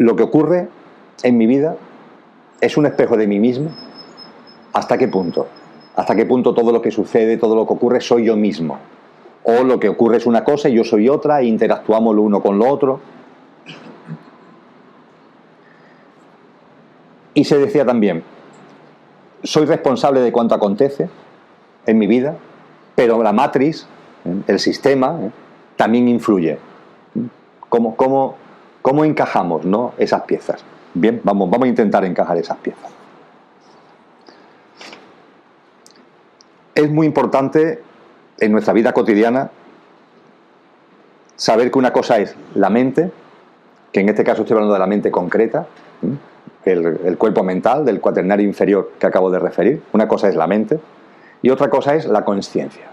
lo que ocurre en mi vida es un espejo de mí mismo. ¿Hasta qué punto? ¿Hasta qué punto todo lo que sucede, todo lo que ocurre soy yo mismo? O lo que ocurre es una cosa y yo soy otra e interactuamos lo uno con lo otro. Y se decía también, soy responsable de cuanto acontece en mi vida, pero la matriz, el sistema, también influye. ¿Cómo encajamos, ¿no?, esas piezas? Bien, vamos a intentar encajar esas piezas. Es muy importante en nuestra vida cotidiana saber que una cosa es la mente, que en este caso estoy hablando de la mente concreta, el cuerpo mental del cuaternario inferior que acabo de referir. Una cosa es la mente y otra cosa es la consciencia.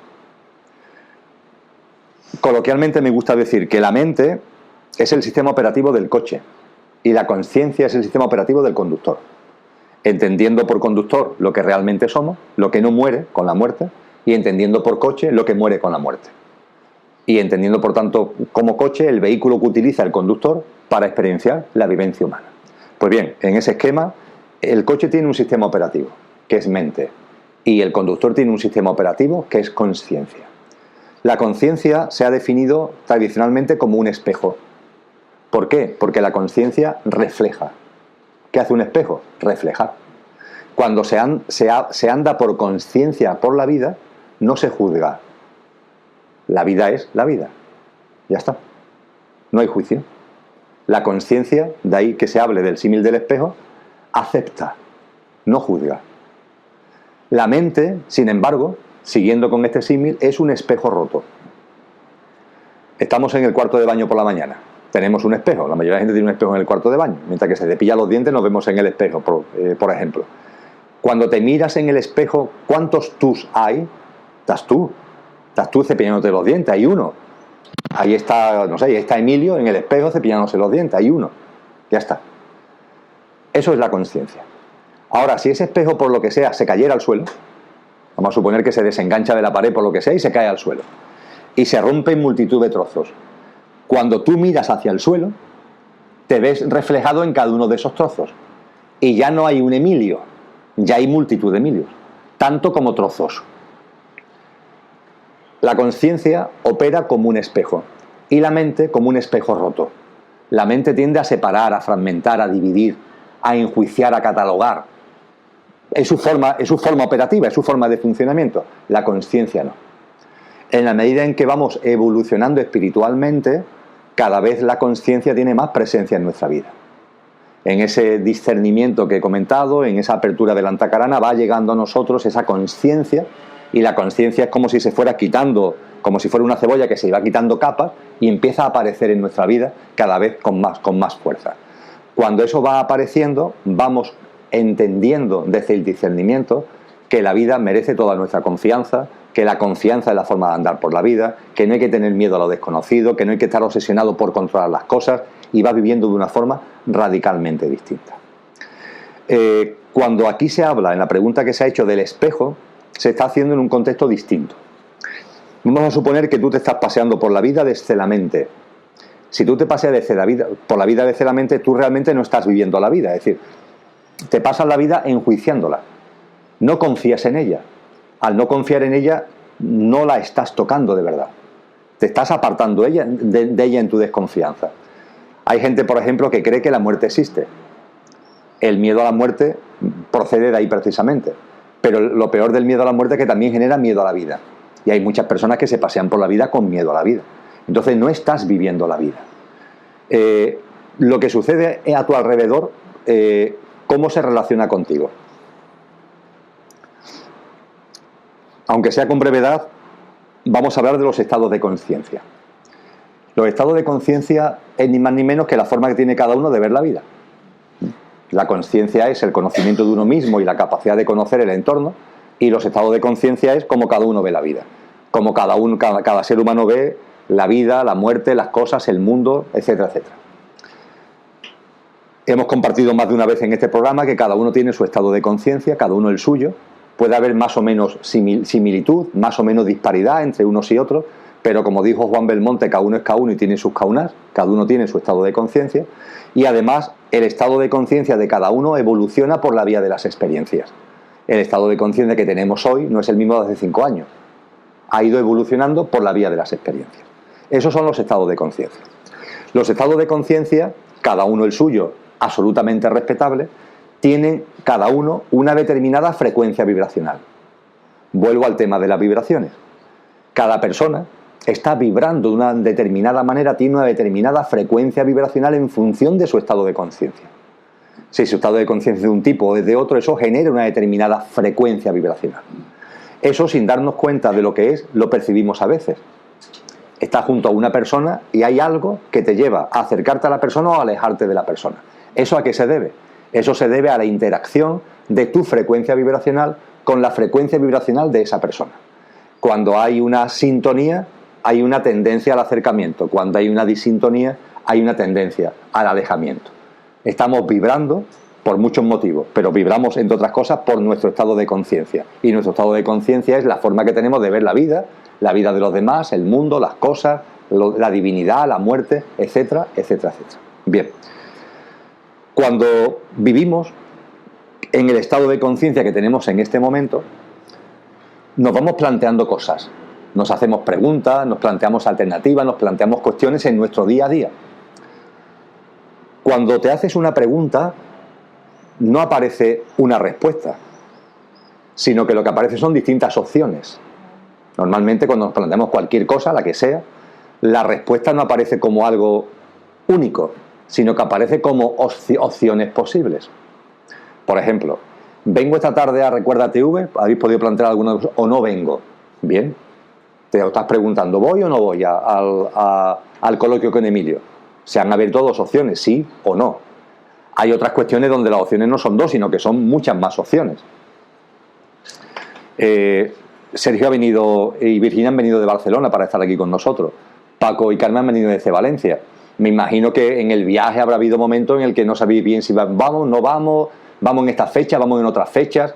Coloquialmente me gusta decir que la mente es el sistema operativo del coche y la consciencia es el sistema operativo del conductor, entendiendo por conductor lo que realmente somos, lo que no muere con la muerte, y entendiendo por coche lo que muere con la muerte, y entendiendo por tanto como coche el vehículo que utiliza el conductor para experienciar la vivencia humana. Pues bien, en ese esquema el coche tiene un sistema operativo que es mente y el conductor tiene un sistema operativo que es consciencia. La conciencia se ha definido tradicionalmente como un espejo. ¿Por qué? Porque la conciencia refleja. ¿Qué hace un espejo? Reflejar. Cuando se anda por conciencia por la vida, no se juzga. La vida es la vida. Ya está. No hay juicio. La conciencia, de ahí que se hable del símil del espejo, acepta, no juzga. La mente, sin embargo, siguiendo con este símil, es un espejo roto. Estamos en el cuarto de baño por la mañana. Tenemos un espejo. La mayoría de la gente tiene un espejo en el cuarto de baño. Mientras que se cepilla los dientes nos vemos en el espejo, por ejemplo. Cuando te miras en el espejo, ¿cuántos tus hay? Estás tú cepillándote los dientes, hay uno. Ahí está, no sé, ahí está Emilio en el espejo cepillándose los dientes, hay uno. Ya está. Eso es la consciencia. Ahora, si ese espejo por lo que sea se cayera al suelo, vamos a suponer que se desengancha de la pared por lo que sea y se cae al suelo, y se rompe en multitud de trozos. Cuando tú miras hacia el suelo, te ves reflejado en cada uno de esos trozos. Y ya no hay un Emilio, ya hay multitud de Emilios, tanto como trozos. La consciencia opera como un espejo y la mente como un espejo roto. La mente tiende a separar, a fragmentar, a dividir, a enjuiciar, a catalogar. Es su forma operativa, es su forma de funcionamiento. La consciencia no. En la medida en que vamos evolucionando espiritualmente, cada vez la consciencia tiene más presencia en nuestra vida. En ese discernimiento que he comentado, en esa apertura del antakarana, va llegando a nosotros esa consciencia. Y la consciencia es como si se fuera quitando, como si fuera una cebolla que se iba quitando capas y empieza a aparecer en nuestra vida cada vez con más fuerza. Cuando eso va apareciendo, vamos entendiendo desde el discernimiento que la vida merece toda nuestra confianza, que la confianza es la forma de andar por la vida, que no hay que tener miedo a lo desconocido, que no hay que estar obsesionado por controlar las cosas, y va viviendo de una forma radicalmente distinta. Cuando aquí se habla, en la pregunta que se ha hecho del espejo, se está haciendo en un contexto distinto. Vamos a suponer que tú te estás paseando por la vida desde la mente. Si tú te paseas por la vida desde la mente, tú realmente no estás viviendo la vida. Es decir, te pasas la vida enjuiciándola. No confías en ella. Al no confiar en ella, no la estás tocando de verdad. Te estás apartando de ella en tu desconfianza. Hay gente, por ejemplo, que cree que la muerte existe. El miedo a la muerte procede de ahí precisamente. Pero lo peor del miedo a la muerte es que también genera miedo a la vida. Y hay muchas personas que se pasean por la vida con miedo a la vida. Entonces no estás viviendo la vida. Lo que sucede a tu alrededor, ¿cómo se relaciona contigo? Aunque sea con brevedad, vamos a hablar de los estados de conciencia. Los estados de conciencia es ni más ni menos que la forma que tiene cada uno de ver la vida. La consciencia es el conocimiento de uno mismo y la capacidad de conocer el entorno, y los estados de conciencia es cómo cada uno ve la vida, cómo cada ser humano ve la vida, la muerte, las cosas, el mundo, etcétera, etcétera. Hemos compartido más de una vez en este programa que cada uno tiene su estado de conciencia, cada uno el suyo. Puede haber más o menos similitud, más o menos disparidad entre unos y otros, pero como dijo Juan Belmonte, cada uno es cada uno y tiene sus caunas, cada uno tiene su estado de conciencia, y además el estado de conciencia de cada uno evoluciona por la vía de las experiencias. El estado de conciencia que tenemos hoy no es el mismo de hace 5 años, ha ido evolucionando por la vía de las experiencias. Esos son los estados de conciencia. Los estados de conciencia, cada uno el suyo, absolutamente respetable, tienen cada uno una determinada frecuencia vibracional. Vuelvo al tema de las vibraciones. Cada persona está vibrando de una determinada manera, tiene una determinada frecuencia vibracional en función de su estado de conciencia. Si su estado de conciencia es de un tipo o es de otro, eso genera una determinada frecuencia vibracional. Eso, sin darnos cuenta de lo que es, lo percibimos a veces. Estás junto a una persona y hay algo que te lleva a acercarte a la persona o a alejarte de la persona. ¿Eso a qué se debe? Eso se debe a la interacción de tu frecuencia vibracional con la frecuencia vibracional de esa persona. Cuando hay una sintonía, hay una tendencia al acercamiento. Cuando hay una disintonía, hay una tendencia al alejamiento. Estamos vibrando por muchos motivos, pero vibramos, entre otras cosas, por nuestro estado de conciencia. Y nuestro estado de conciencia es la forma que tenemos de ver la vida de los demás, el mundo, las cosas, la divinidad, la muerte, etcétera, etcétera, etcétera. Bien, cuando vivimos en el estado de conciencia que tenemos en este momento, nos vamos planteando cosas, nos hacemos preguntas, nos planteamos alternativas, nos planteamos cuestiones en nuestro día a día. Cuando te haces una pregunta, no aparece una respuesta, sino que lo que aparece son distintas opciones. Normalmente cuando nos planteamos cualquier cosa, la que sea, la respuesta no aparece como algo único, sino que aparece como opciones posibles. Por ejemplo, ¿vengo esta tarde a Recuerda TV? ¿Habéis podido plantear alguna cosa? ¿O no vengo? Bien, te estás preguntando, ¿voy o no voy al coloquio con Emilio? Se han abierto 2 opciones, sí o no. Hay otras cuestiones donde las opciones no son 2, sino que son muchas más opciones. Sergio ha venido y Virginia han venido de Barcelona para estar aquí con nosotros. Paco y Carmen han venido desde Valencia. Me imagino que en el viaje habrá habido momentos en el que no sabéis bien si vamos, no vamos, vamos en estas fechas, vamos en otras fechas.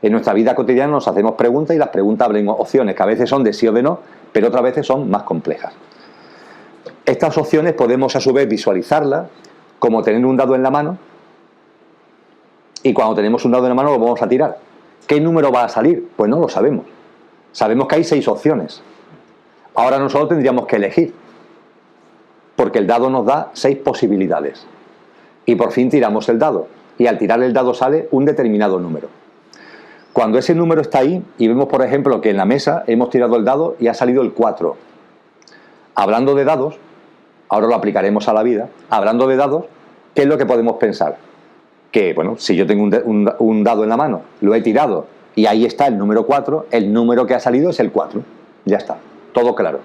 En nuestra vida cotidiana nos hacemos preguntas y las preguntas abren opciones que a veces son de sí o de no, pero otras veces son más complejas. Estas opciones podemos a su vez visualizarlas como tener un dado en la mano, y cuando tenemos un dado en la mano lo vamos a tirar. ¿Qué número va a salir? Pues no lo sabemos. Sabemos que hay 6 opciones. Ahora nosotros tendríamos que elegir, porque el dado nos da 6 posibilidades. Y por fin tiramos el dado, y al tirar el dado sale un determinado número. Cuando ese número está ahí, y vemos por ejemplo que en la mesa hemos tirado el dado y ha salido el 4. Hablando de dados, ahora lo aplicaremos a la vida, hablando de dados, ¿qué es lo que podemos pensar? Que, bueno, si yo tengo un dado en la mano, lo he tirado y ahí está el número 4, el número que ha salido es el 4. Ya está, todo claro.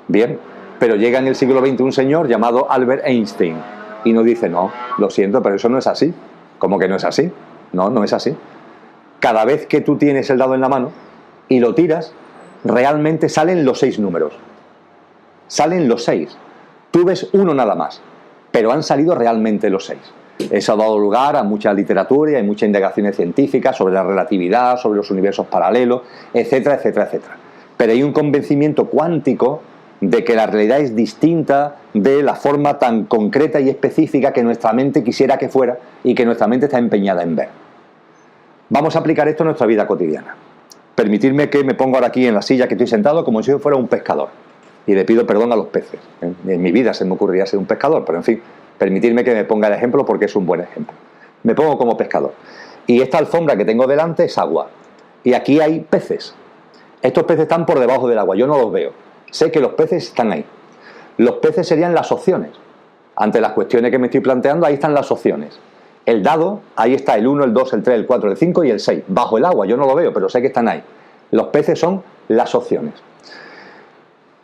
Bien, pero llega en el siglo XX un señor llamado Albert Einstein y nos dice, no, lo siento, pero eso no es así. ¿Cómo que no es así? No, no es así. Cada vez que tú tienes el dado en la mano y lo tiras, realmente salen los 6 números. Salen los 6. Tú ves uno nada más, pero han salido realmente los 6. Eso ha dado lugar a mucha literatura y hay muchas indagaciones científicas sobre la relatividad, sobre los universos paralelos, etcétera, etcétera, etcétera. Pero hay un convencimiento cuántico de que la realidad es distinta de la forma tan concreta y específica que nuestra mente quisiera que fuera y que nuestra mente está empeñada en ver. Vamos a aplicar esto a nuestra vida cotidiana. Permitirme que me ponga ahora aquí en la silla que estoy sentado como si yo fuera un pescador. Y le pido perdón a los peces. En mi vida se me ocurriría ser un pescador, pero en fin, permitirme que me ponga el ejemplo porque es un buen ejemplo. Me pongo como pescador. Y esta alfombra que tengo delante es agua. Y aquí hay peces. Estos peces están por debajo del agua, yo no los veo. Sé que los peces están ahí. Los peces serían las opciones. Ante las cuestiones que me estoy planteando, ahí están las opciones. El dado, ahí está el 1, el 2, el 3, el 4, el 5 y el 6. Bajo el agua, yo no lo veo, pero sé que están ahí. Los peces son las opciones.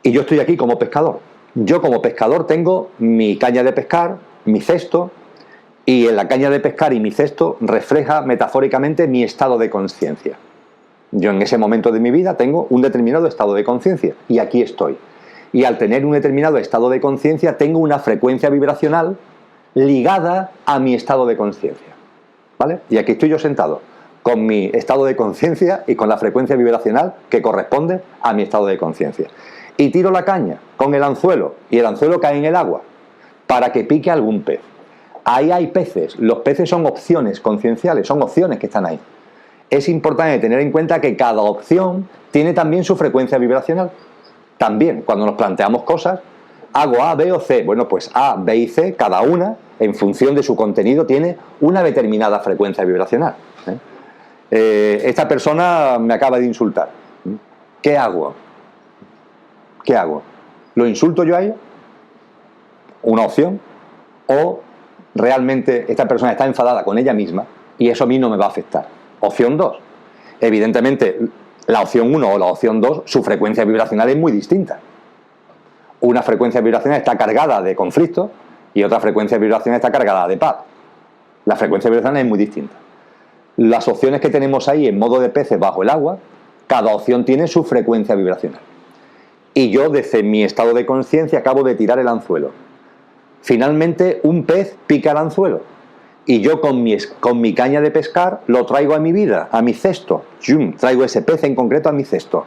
Y yo estoy aquí como pescador. Yo como pescador tengo mi caña de pescar, mi cesto, y en la caña de pescar y mi cesto refleja metafóricamente mi estado de conciencia. Yo en ese momento de mi vida tengo un determinado estado de conciencia y aquí estoy. Y al tener un determinado estado de conciencia tengo una frecuencia vibracional ligada a mi estado de conciencia. ¿Vale? Y aquí estoy yo sentado con mi estado de conciencia y con la frecuencia vibracional que corresponde a mi estado de conciencia. y tiro la caña con el anzuelo y el anzuelo cae en el agua para que pique algún pez. Ahí hay peces. Los peces son opciones concienciales, son opciones que están ahí. Es importante tener en cuenta que cada opción tiene también su frecuencia vibracional. También, cuando nos planteamos cosas, hago A, B o C. Bueno, pues A, B y C, cada una, en función de su contenido, tiene una determinada frecuencia vibracional. Esta persona me acaba de insultar. ¿Qué hago? ¿Qué hago? ¿Lo insulto yo a ella? Una opción. O realmente esta persona está enfadada con ella misma y eso a mí no me va a afectar. Opción 2. Evidentemente, la opción 1 o la opción 2, su frecuencia vibracional es muy distinta. Una frecuencia vibracional está cargada de conflicto y otra frecuencia vibracional está cargada de paz. La frecuencia vibracional es muy distinta. Las opciones que tenemos ahí en modo de peces bajo el agua, cada opción tiene su frecuencia vibracional. Y yo, desde mi estado de conciencia, acabo de tirar el anzuelo. Finalmente, un pez pica el anzuelo. Y yo con mi caña de pescar lo traigo a mi vida, a mi cesto. Traigo ese pez en concreto a mi cesto.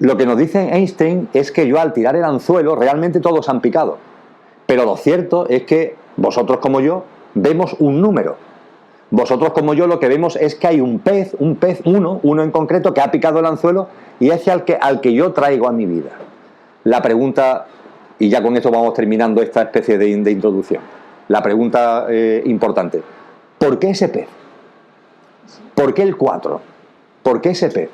Lo que nos dice Einstein es que yo al tirar el anzuelo realmente todos han picado. Pero lo cierto es que vosotros como yo vemos un número. Vosotros como yo lo que vemos es que hay un pez uno en concreto que ha picado el anzuelo y es al que yo traigo a mi vida. La pregunta, y ya con esto vamos terminando esta especie de introducción, la pregunta importante, ¿por qué ese pez? ¿Por qué el 4? ¿Por qué ese pez?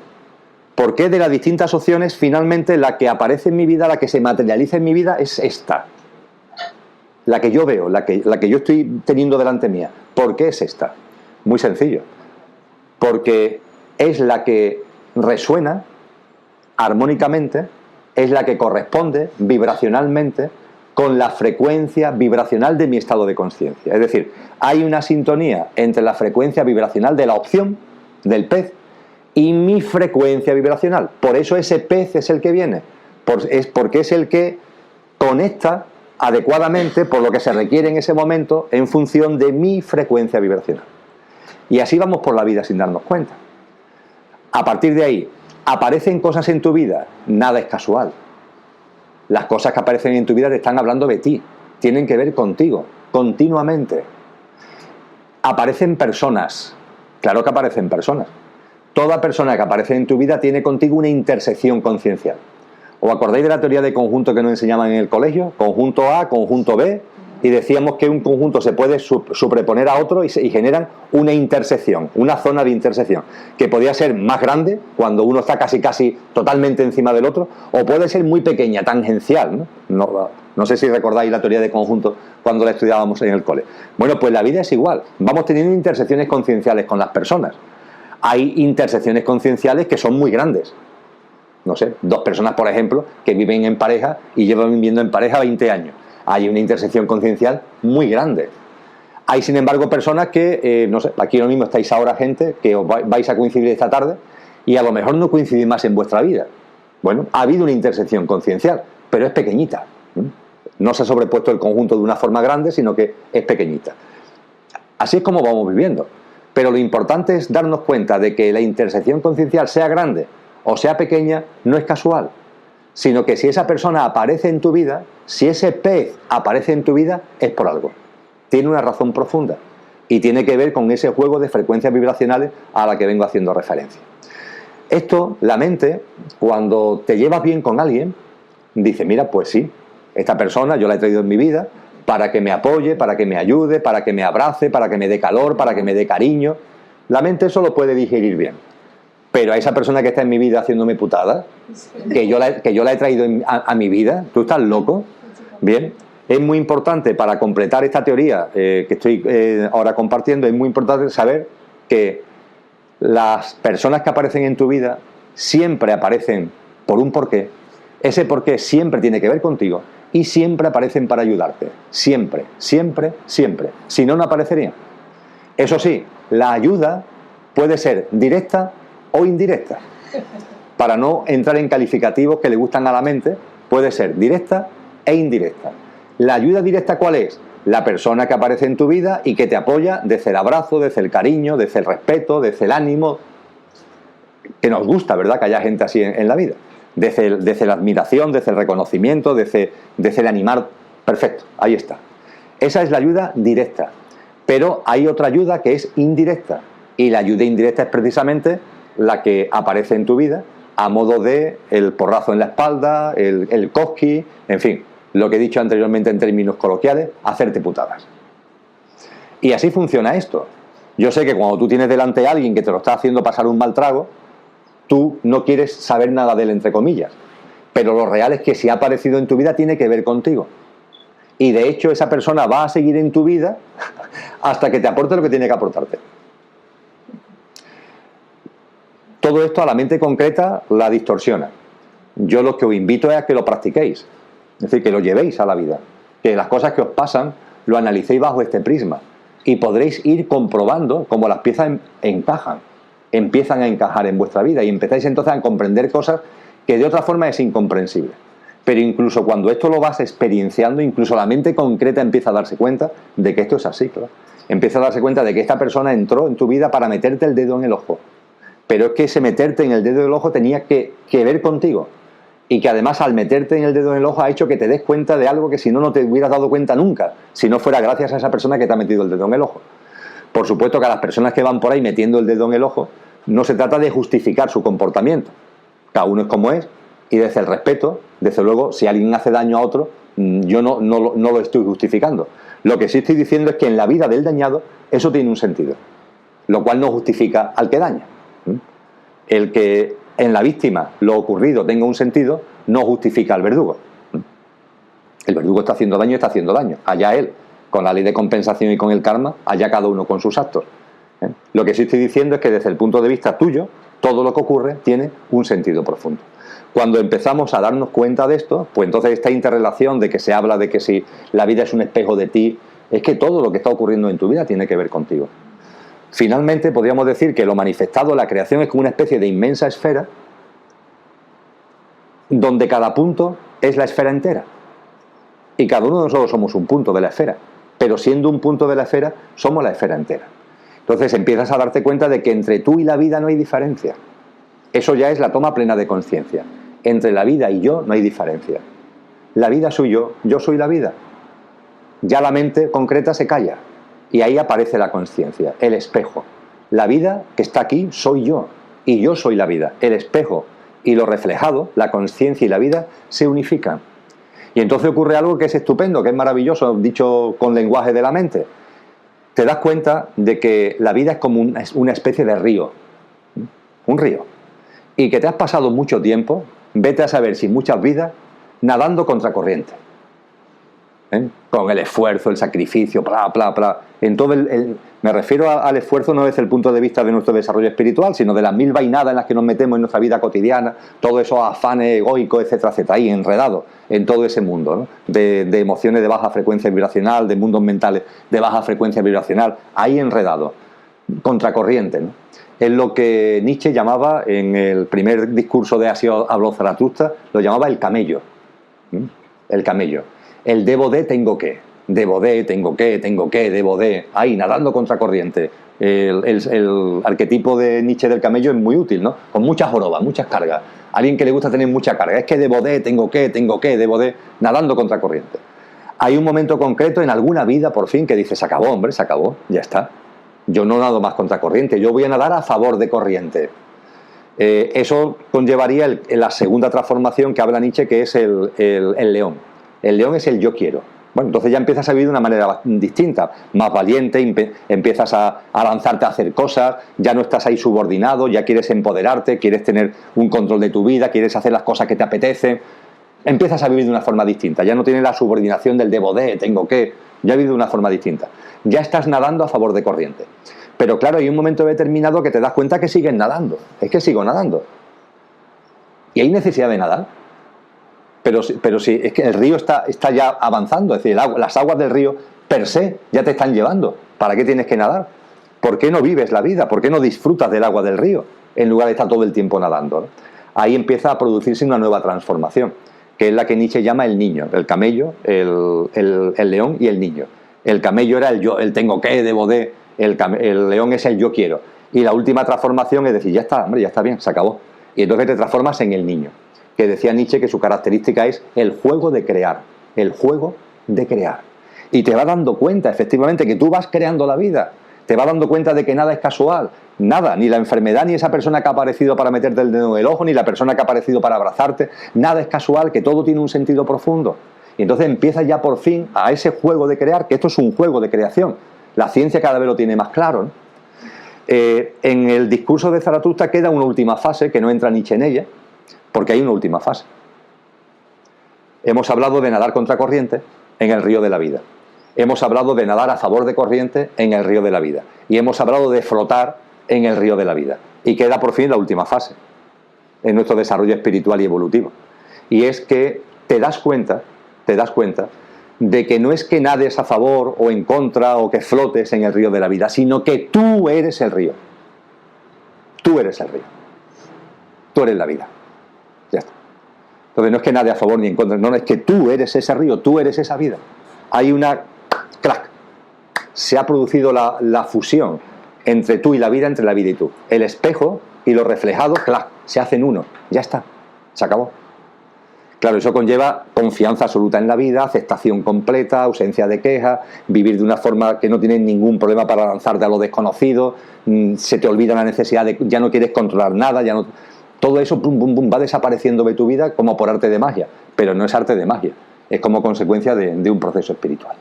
¿Por qué de las distintas opciones finalmente la que aparece en mi vida, la que se materializa en mi vida es esta? La que yo veo, la que yo estoy teniendo delante mía. ¿Por qué es esta? Muy sencillo. Porque es la que resuena armónicamente, es la que corresponde vibracionalmente con la frecuencia vibracional de mi estado de conciencia. Es decir, hay una sintonía entre la frecuencia vibracional de la opción, del pez, y mi frecuencia vibracional. Por eso ese pez es el que viene. Porque es el que conecta adecuadamente por lo que se requiere en ese momento en función de mi frecuencia vibracional. Y así vamos por la vida sin darnos cuenta. A partir de ahí, aparecen cosas en tu vida, nada es casual. Las cosas que aparecen en tu vida te están hablando de ti, tienen que ver contigo, continuamente. Aparecen personas, claro que aparecen personas. Toda persona que aparece en tu vida tiene contigo una intersección conciencial. ¿Os acordáis de la teoría de conjunto que nos enseñaban en el colegio? Conjunto A, conjunto B, y decíamos que un conjunto se puede superponer a otro y generan una intersección, una zona de intersección, que podía ser más grande, cuando uno está casi totalmente encima del otro, o puede ser muy pequeña, tangencial, ¿no? No sé si recordáis la teoría de conjunto cuando la estudiábamos en el cole. Bueno, pues la vida es igual, vamos teniendo intersecciones concienciales con las personas. Hay intersecciones concienciales que son muy grandes. No sé, dos personas, por ejemplo, que viven en pareja y llevan viviendo en pareja 20 años. Hay una intersección conciencial muy grande. Hay, sin embargo, personas que, no sé, aquí lo mismo estáis ahora gente que os vais a coincidir esta tarde y a lo mejor no coincidís más en vuestra vida. Bueno, ha habido una intersección conciencial, pero es pequeñita. No se ha sobrepuesto el conjunto de una forma grande, sino que es pequeñita. Así es como vamos viviendo. Pero lo importante es darnos cuenta de que la intersección conciencial, sea grande o sea pequeña, no es casual, sino que si esa persona aparece en tu vida, si ese pez aparece en tu vida, es por algo. Tiene una razón profunda y tiene que ver con ese juego de frecuencias vibracionales a la que vengo haciendo referencia. Esto, la mente, cuando te llevas bien con alguien, dice, mira, pues sí, esta persona yo la he traído en mi vida para que me apoye, para que me ayude, para que me abrace, para que me dé calor, para que me dé cariño. La mente eso lo puede digerir bien. Pero a esa persona que está en mi vida haciéndome putada, que yo la he traído a mi vida, ¿tú estás loco? Bien, es muy importante para completar esta teoría que estoy ahora compartiendo, es muy importante saber que las personas que aparecen en tu vida siempre aparecen por un porqué. Ese porqué siempre tiene que ver contigo y siempre aparecen para ayudarte. Siempre, siempre, siempre. Si no, no aparecerían. Eso sí, la ayuda puede ser directa o indirecta. Para no entrar en calificativos que le gustan a la mente, puede ser directa e indirecta. ¿La ayuda directa cuál es? La persona que aparece en tu vida y que te apoya desde el abrazo, desde el cariño, desde el respeto, desde el ánimo. Que nos gusta, ¿verdad?, que haya gente así en la vida. desde la admiración, desde el reconocimiento, desde el animar. Perfecto, ahí está. Esa es la ayuda directa. Pero hay otra ayuda que es indirecta. Y la ayuda indirecta es precisamente la que aparece en tu vida a modo de el porrazo en la espalda, el cosqui, en fin, lo que he dicho anteriormente en términos coloquiales, hacerte putadas. Y así funciona esto. Yo sé que cuando tú tienes delante a alguien que te lo está haciendo pasar un mal trago, tú no quieres saber nada de él, entre comillas. Pero lo real es que si ha aparecido en tu vida tiene que ver contigo. Y de hecho esa persona va a seguir en tu vida hasta que te aporte lo que tiene que aportarte. Todo esto a la mente concreta la distorsiona. Yo lo que os invito es a que lo practiquéis. Es decir, que lo llevéis a la vida. Que las cosas que os pasan lo analicéis bajo este prisma. Y podréis ir comprobando cómo las piezas encajan. Empiezan a encajar en vuestra vida. Y empezáis entonces a comprender cosas que de otra forma es incomprensible. Pero incluso cuando esto lo vas experienciando, incluso la mente concreta empieza a darse cuenta de que esto es así, claro. Empieza a darse cuenta de que esta persona entró en tu vida para meterte el dedo en el ojo. Pero es que ese meterte en el dedo del ojo tenía que ver contigo. Y que además al meterte en el dedo en el ojo ha hecho que te des cuenta de algo que si no, no te hubieras dado cuenta nunca. Si no fuera gracias a esa persona que te ha metido el dedo en el ojo. Por supuesto que a las personas que van por ahí metiendo el dedo en el ojo, no se trata de justificar su comportamiento. Cada uno es como es. Y desde el respeto, desde luego, si alguien hace daño a otro, yo no lo estoy justificando. Lo que sí estoy diciendo es que en la vida del dañado eso tiene un sentido. Lo cual no justifica al que daña. El que en la víctima lo ocurrido tenga un sentido no justifica al verdugo. El verdugo está haciendo daño y está haciendo daño. Allá él, con la ley de compensación y con el karma, allá cada uno con sus actos. Lo que sí estoy diciendo es que desde el punto de vista tuyo, todo lo que ocurre tiene un sentido profundo. Cuando empezamos a darnos cuenta de esto, pues entonces esta interrelación de que se habla de que si la vida es un espejo de ti, es que todo lo que está ocurriendo en tu vida tiene que ver contigo. Finalmente, podríamos decir que lo manifestado, la creación, es como una especie de inmensa esfera donde cada punto es la esfera entera. Y cada uno de nosotros somos un punto de la esfera, pero siendo un punto de la esfera, somos la esfera entera. Entonces empiezas a darte cuenta de que entre tú y la vida no hay diferencia. Eso ya es la toma plena de conciencia. Entre la vida y yo no hay diferencia. La vida soy yo soy la vida. Ya la mente concreta se calla. Y ahí aparece la conciencia, el espejo. La vida que está aquí soy yo, y yo soy la vida. El espejo y lo reflejado, la conciencia y la vida, se unifican. Y entonces ocurre algo que es estupendo, que es maravilloso, dicho con lenguaje de la mente. Te das cuenta de que la vida es como una especie de río, un río. Y que te has pasado mucho tiempo, vete a saber si muchas vidas, nadando contracorriente. Con el esfuerzo, el sacrificio, bla, bla, bla. En todo me refiero al esfuerzo no desde el punto de vista de nuestro desarrollo espiritual, sino de las mil vainadas en las que nos metemos en nuestra vida cotidiana, todos esos afanes egoicos, etcétera, etcétera, ahí enredados en todo ese mundo, ¿no? de emociones de baja frecuencia vibracional, de mundos mentales de baja frecuencia vibracional, ahí enredados, contracorriente, ¿no? Es lo que Nietzsche llamaba, en el primer discurso de Así habló Zaratustra, lo llamaba el camello. El camello. El debo de, tengo que. Debo de, tengo que, debo de. Ahí, nadando contracorriente. El arquetipo de Nietzsche del camello es muy útil, ¿no? Con muchas jorobas, muchas cargas. Alguien que le gusta tener mucha carga. Es que debo de, tengo que, debo de. Nadando contracorriente. Hay un momento concreto en alguna vida, por fin, que dice, se acabó, hombre, se acabó, ya está. Yo no nado más contracorriente, yo voy a nadar a favor de corriente. Eso conllevaría la segunda transformación que habla Nietzsche, que es el león. El león es el yo quiero. Bueno, entonces ya empiezas a vivir de una manera distinta, más valiente, empiezas a lanzarte a hacer cosas, ya no estás ahí subordinado, ya quieres empoderarte, quieres tener un control de tu vida, quieres hacer las cosas que te apetecen. Empiezas a vivir de una forma distinta, ya no tienes la subordinación del debo de, tengo que, ya vives de una forma distinta. Ya estás nadando a favor de corriente. Pero claro, hay un momento determinado que te das cuenta que sigues nadando. Es que sigo nadando. Y hay necesidad de nadar. Pero sí, es que el río está ya avanzando. Es decir, las aguas del río per se ya te están llevando. ¿Para qué tienes que nadar? ¿Por qué no vives la vida? ¿Por qué no disfrutas del agua del río en lugar de estar todo el tiempo nadando, ¿no? Ahí empieza a producirse una nueva transformación, que es la que Nietzsche llama el niño, el camello, el león y el niño. El camello era el yo, el tengo que, debo de, el león es el yo quiero. Y la última transformación es decir, ya está, hombre, ya está bien, se acabó. Y entonces te transformas en el niño. que decía Nietzsche que su característica es el juego de crear, el juego de crear. Y te vas dando cuenta, efectivamente, que tú vas creando la vida, te vas dando cuenta de que nada es casual, nada, ni la enfermedad, ni esa persona que ha aparecido para meterte el dedo en el ojo, ni la persona que ha aparecido para abrazarte, nada es casual, que todo tiene un sentido profundo. Y entonces empiezas ya por fin a ese juego de crear, que esto es un juego de creación. La ciencia cada vez lo tiene más claro, ¿no? En el discurso de Zaratustra queda una última fase, que no entra Nietzsche en ella, porque hay una última fase. Hemos hablado de nadar contra corriente en el río de la vida. Hemos hablado de nadar a favor de corriente en el río de la vida. Y hemos hablado de flotar en el río de la vida. Y queda por fin la última fase en nuestro desarrollo espiritual y evolutivo. Y es que te das cuenta de que no es que nades a favor o en contra o que flotes en el río de la vida, sino que tú eres el río. Tú eres el río. Tú eres la vida. Ya está. Entonces no es que nade a favor ni en contra, no, es que tú eres ese río, tú eres esa vida. Hay una... ¡clac! Se ha producido la fusión entre tú y la vida, entre la vida y tú. El espejo y lo reflejado, ¡clac!, se hacen uno. Ya está. Se acabó. Claro, eso conlleva confianza absoluta en la vida, aceptación completa, ausencia de quejas, vivir de una forma que no tienes ningún problema para lanzarte a lo desconocido, se te olvida la necesidad de... ya no quieres controlar nada, ya no... Todo eso, pum, pum, pum, va desapareciendo de tu vida como por arte de magia. Pero no es arte de magia, es como consecuencia de un proceso espiritual.